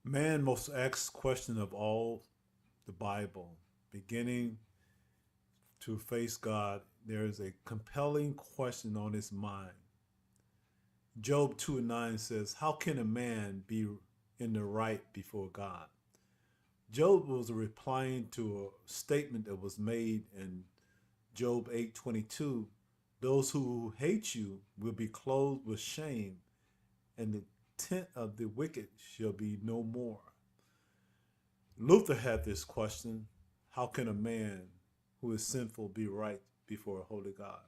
Man most asked question of all the Bible, beginning to face God, there is a compelling question on his mind. Job 2 and 9 says, how can a man be in the right before God? Job was replying to a statement that was made in Job 8:22. Those who hate you will be clothed with shame, and the tent of the wicked shall be no more. Luther had this question: how can a man who is sinful be right before a holy God?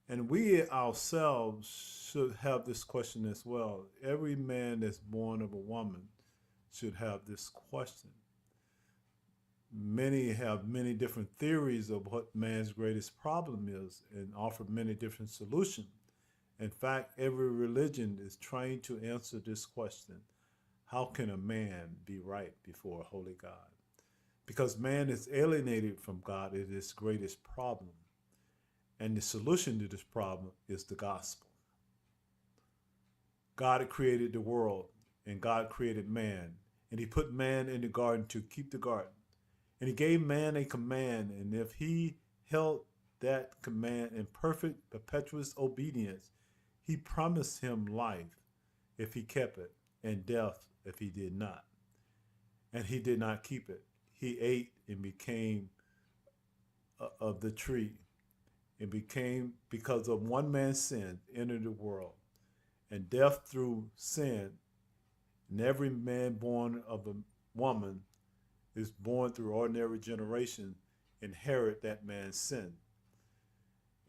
And we ourselves should have this question as well. Every man that's born of a woman should have this question. Many have many different theories of what man's greatest problem is and offer many different solutions. In fact, every religion is trying to answer this question: how can a man be right before a holy God? Because man is alienated from God is his greatest problem. And the solution to this problem is the gospel. God created the world and God created man. And he put man in the garden to keep the garden. And he gave man a command. And if he held that command in perfect, perpetuous obedience, he promised him life if he kept it, and death if he did not. And he did not keep it. He ate and became of the tree. It became because of one man's sin entered the world, and death through sin. And every man born of a woman is born through ordinary generation, inherit that man's sin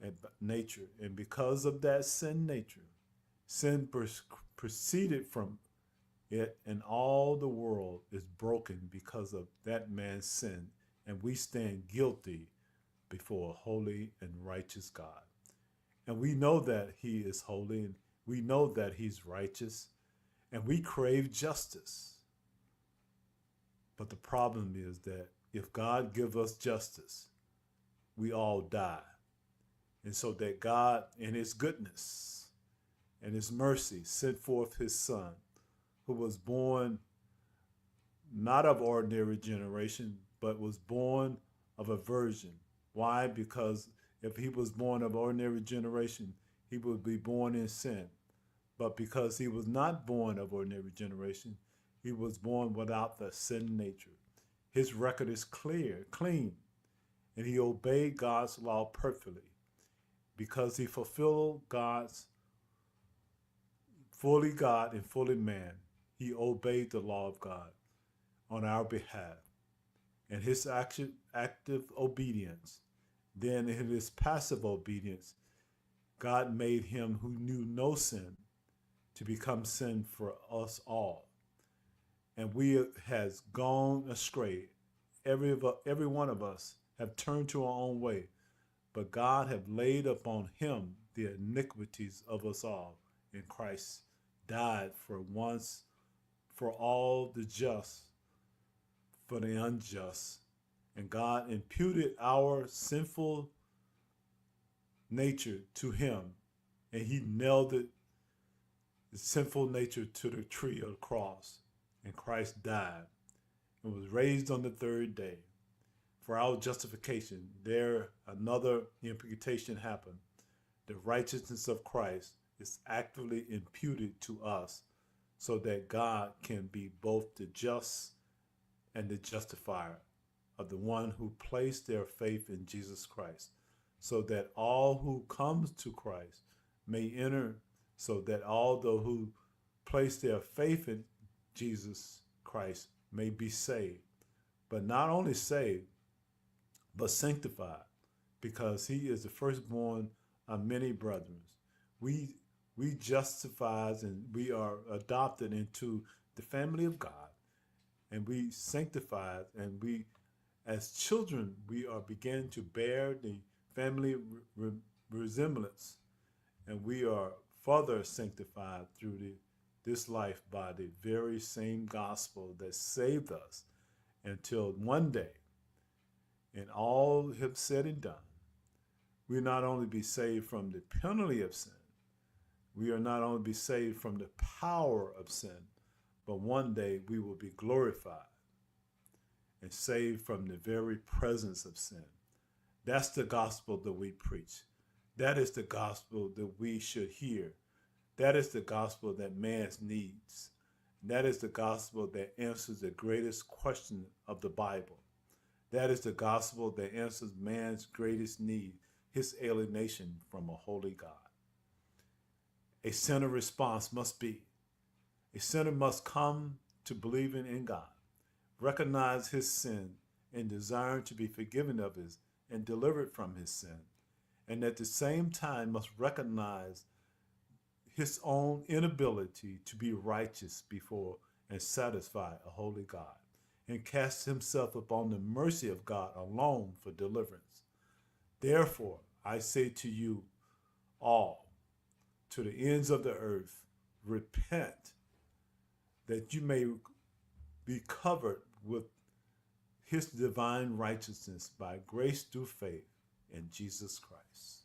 and nature. And because of that sin nature, sin proceeded from it, and all the world is broken because of that man's sin. And we stand guilty before a holy and righteous God. And we know that he is holy, and we know that he's righteous, and we crave justice. But the problem is that if God give us justice, we all die. And so that God, in his goodness and his mercy, sent forth his son, who was born not of ordinary generation, but was born of a virgin. Why? Because if he was born of ordinary generation, he would be born in sin. But because he was not born of ordinary generation, he was born without the sin nature. His record is clear, clean, and he obeyed God's law perfectly. Because he fulfilled God's fully God and fully man, he obeyed the law of God on our behalf. And his active obedience, then in his passive obedience, God made him who knew no sin to become sin for us all. And we has gone astray. Every one of us have turned to our own way, but God have laid upon him the iniquities of us all. And Christ died for once for all the just, for the unjust. And God imputed our sinful nature to him, and he nailed it, the sinful nature, to the tree of the cross. And Christ died and was raised on the third day for our justification. There, another imputation happened. The righteousness of Christ is actively imputed to us so that God can be both the just and the justifier of the one who placed their faith in Jesus Christ, so that all who comes to Christ may enter, so that all those who place their faith in Jesus Christ may be saved. But not only saved, but sanctified, because he is the firstborn of many brethren. We we justified and we are adopted into the family of God, and we sanctified, and we as children we are beginning to bear the family resemblance, and we are further sanctified through this life by the very same gospel that saved us, until one day, and all have said and done, we not only be saved from the penalty of sin, we are not only be saved from the power of sin, but one day we will be glorified and saved from the very presence of sin. That's the gospel that we preach. That is the gospel that we should hear. That is the gospel that man needs. That is the gospel that answers the greatest question of the Bible. That is the gospel that answers man's greatest need, his alienation from a holy God. A sinner response must be, a sinner must come to believing in God, recognize his sin and desire to be forgiven of his and delivered from his sin, and at the same time must recognize his own inability to be righteous before and satisfy a holy God, and cast himself upon the mercy of God alone for deliverance. Therefore, I say to you all, to the ends of the earth, repent, that you may be covered with his divine righteousness by grace through faith in Jesus Christ.